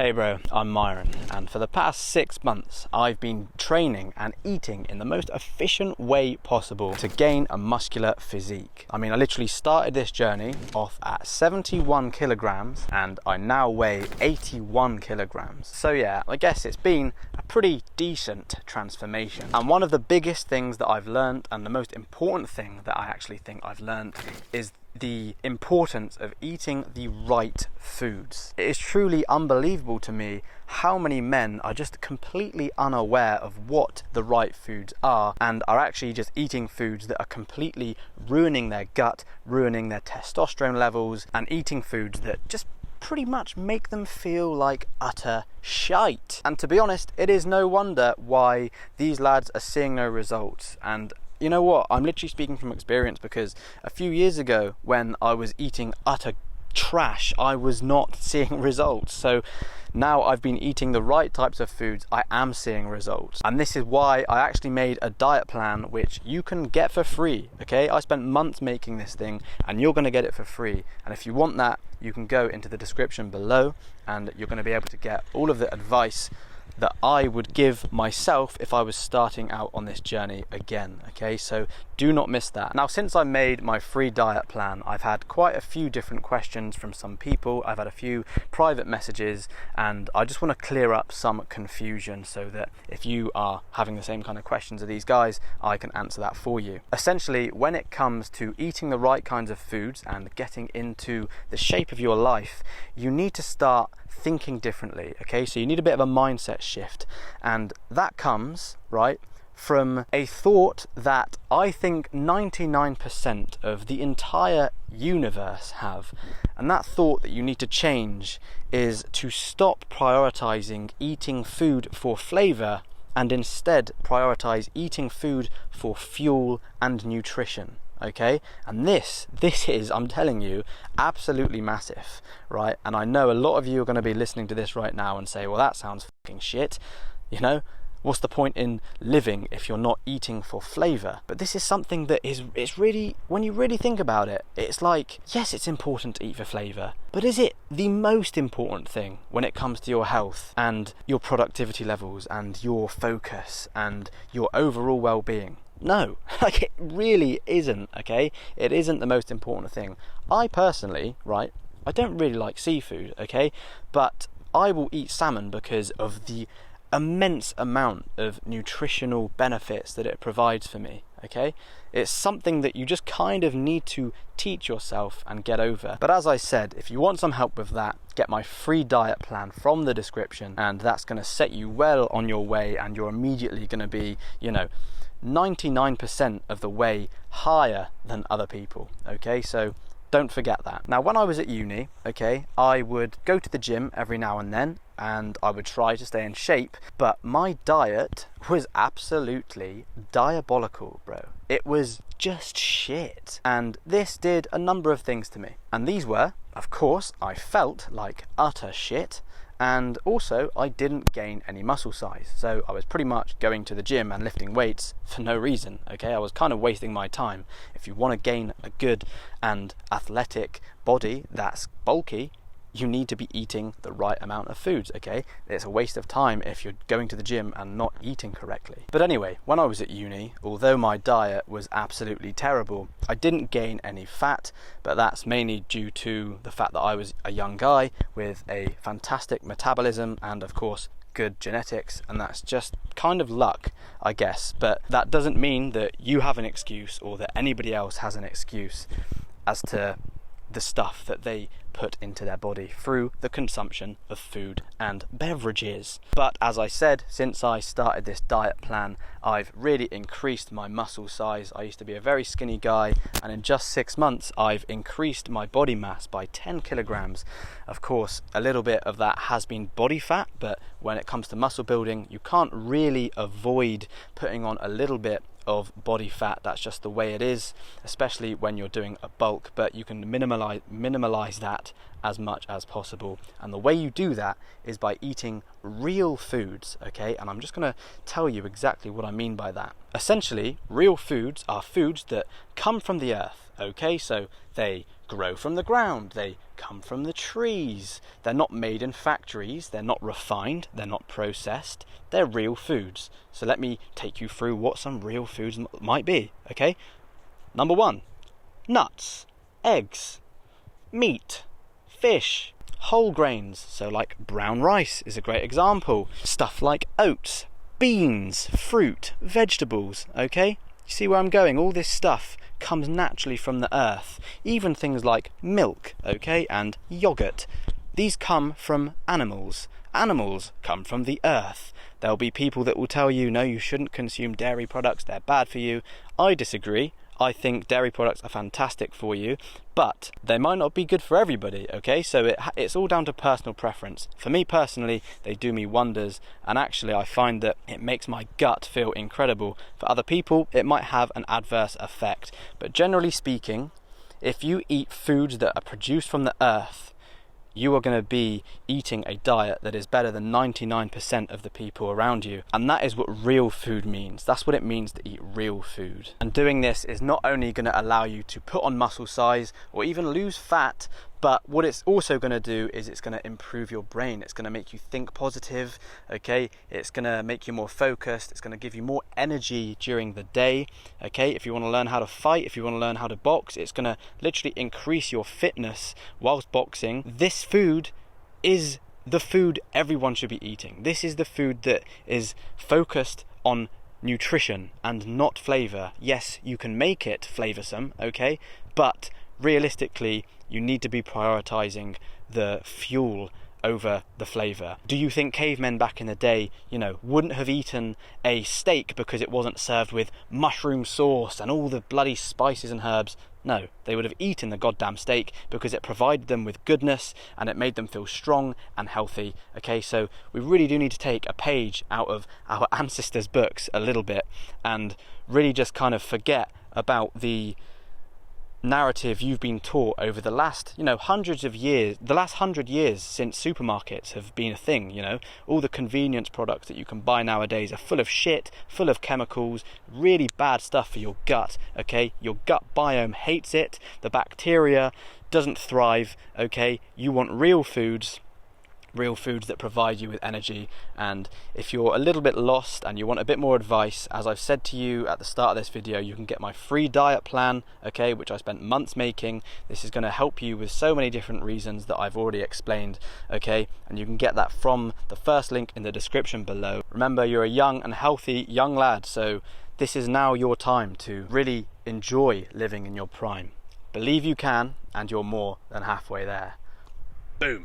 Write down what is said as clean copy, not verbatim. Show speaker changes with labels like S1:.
S1: Hey bro, I'm Myron, and for the past 6 months I've been training and eating in the most efficient way possible to gain a muscular physique. I mean, I literally started this journey off at 71 kilograms and I now weigh 81 kilograms. So yeah, I guess it's been a pretty decent transformation. And one of the biggest things that I've learned, and the most important thing that I actually think I've learned, is the importance of eating the right foods. It is truly unbelievable to me how many men are just completely unaware of what the right foods are and are actually just eating foods that are completely ruining their gut, ruining their testosterone levels, and eating foods that just pretty much make them feel like utter shite. And to be honest, it is no wonder why these lads are seeing no results. And you know what? I'm literally speaking from experience, because a few years ago when I was eating utter trash, I was not seeing results. So now I've been eating the right types of foods, I am seeing results. And this is why I actually made a diet plan which you can get for free, okay? I spent months making this thing and you're gonna get it for free. And if you want that, you can go into the description below and you're gonna be able to get all of the advice that I would give myself if I was starting out on this journey again, okay? So do not miss that. Now, since I made my free diet plan, I've had quite a few different questions from some people. I've had a few private messages, and I just want to clear up some confusion so that if you are having the same kind of questions as these guys, I can answer that for you. Essentially, when it comes to eating the right kinds of foods and getting into the shape of your life, you need to start thinking differently, okay? So you need a bit of a mindset shift, and that comes, right, from a thought that I think 99% of the entire universe have. And that thought that you need to change is to stop prioritizing eating food for flavor and instead prioritize eating food for fuel and nutrition. Okay, and this is, I'm telling you, absolutely massive, right? And I know a lot of you are going to be listening to this right now and say, well, that sounds fucking shit, you know? What's the point in living if you're not eating for flavor? But this is something that it's really, when you really think about it, it's like, yes, it's important to eat for flavor, but is it the most important thing when it comes to your health and your productivity levels and your focus and your overall well-being? No, like, it really isn't, okay? It isn't the most important thing. I personally, right, I don't really like seafood, okay? But I will eat salmon because of the immense amount of nutritional benefits that it provides for me, okay? It's something that you just kind of need to teach yourself and get over. But as I said, if you want some help with that, get my free diet plan from the description, and that's going to set you well on your way, and you're immediately going to be, 99% of the way higher than other people, okay? So don't forget that. Now, when I was at uni, okay, I would go to the gym every now and then and I would try to stay in shape, but my diet was absolutely diabolical, bro. It was just shit. And this did a number of things to me. And these were, of course, I felt like utter shit. And also, I didn't gain any muscle size. So I was pretty much going to the gym and lifting weights for no reason, okay? I was kind of wasting my time. If you want to gain a good and athletic body that's bulky, you need to be eating the right amount of foods, okay? It's a waste of time if you're going to the gym and not eating correctly. But anyway, when I was at uni, although my diet was absolutely terrible, I didn't gain any fat, but that's mainly due to the fact that I was a young guy with a fantastic metabolism and, of course, good genetics, and that's just kind of luck, I guess. But that doesn't mean that you have an excuse or that anybody else has an excuse as to the stuff that they put into their body through the consumption of food and beverages. But as I said, since I started this diet plan, I've really increased my muscle size. I used to be a very skinny guy, and in just 6 months I've increased my body mass by 10 kilograms. Of course, a little bit of that has been body fat, but when it comes to muscle building, you can't really avoid putting on a little bit of body fat. That's just the way it is, especially when you're doing a bulk, but you can minimalize that as much as possible. And the way you do that is by eating real foods, okay? And I'm just going to tell you exactly what I mean by that. Essentially, real foods are foods that come from the earth, okay? So they grow from the ground, they come from the trees. They're not made in factories, they're not refined, they're not processed, they're real foods. So let me take you through what some real foods might be, okay? Number 1, nuts, eggs, meat, fish, whole grains, so like brown rice is a great example. Stuff like oats, beans, fruit, vegetables, okay? You see where I'm going? All this stuff comes naturally from the earth. Even things like milk, okay, and yogurt. These come from animals. Animals come from the earth. There'll be people that will tell you, no, you shouldn't consume dairy products, they're bad for you. I disagree. I think dairy products are fantastic for you, but they might not be good for everybody, okay? So it's all down to personal preference. For me personally, they do me wonders, and actually I find that it makes my gut feel incredible. For other people, it might have an adverse effect. But generally speaking, if you eat foods that are produced from the earth, you are going to be eating a diet that is better than 99% of the people around you. And that is what real food means. That's what it means to eat real food. And doing this is not only going to allow you to put on muscle size or even lose fat, but what it's also going to do is it's going to improve your brain. It's going to make you think positive, okay? It's going to make you more focused. It's going to give you more energy during the day, okay? If you want to learn how to fight, if you want to learn how to box, it's going to literally increase your fitness whilst boxing. This food is the food everyone should be eating. This is the food that is focused on nutrition and not flavor. Yes, you can make it flavorsome, okay? But realistically, you need to be prioritizing the fuel over the flavor. Do you think cavemen back in the day, wouldn't have eaten a steak because it wasn't served with mushroom sauce and all the bloody spices and herbs? No, they would have eaten the goddamn steak because it provided them with goodness and it made them feel strong and healthy. Okay, so we really do need to take a page out of our ancestors' books a little bit and really just kind of forget about the narrative you've been taught over the last hundreds of years, the last 100 years since supermarkets have been a thing. All the convenience products that you can buy nowadays are full of shit, full of chemicals, really bad stuff for your gut, okay? Your gut biome hates it, the bacteria doesn't thrive, okay? You want real foods that provide you with energy. And if you're a little bit lost and you want a bit more advice, as I've said to you at the start of this video, you can get my free diet plan, okay, which I spent months making. This is going to help you with so many different reasons that I've already explained, okay, and you can get that from the first link in the description below. Remember, you're a young and healthy young lad, so this is now your time to really enjoy living in your prime. Believe you can, and you're more than halfway there. Boom.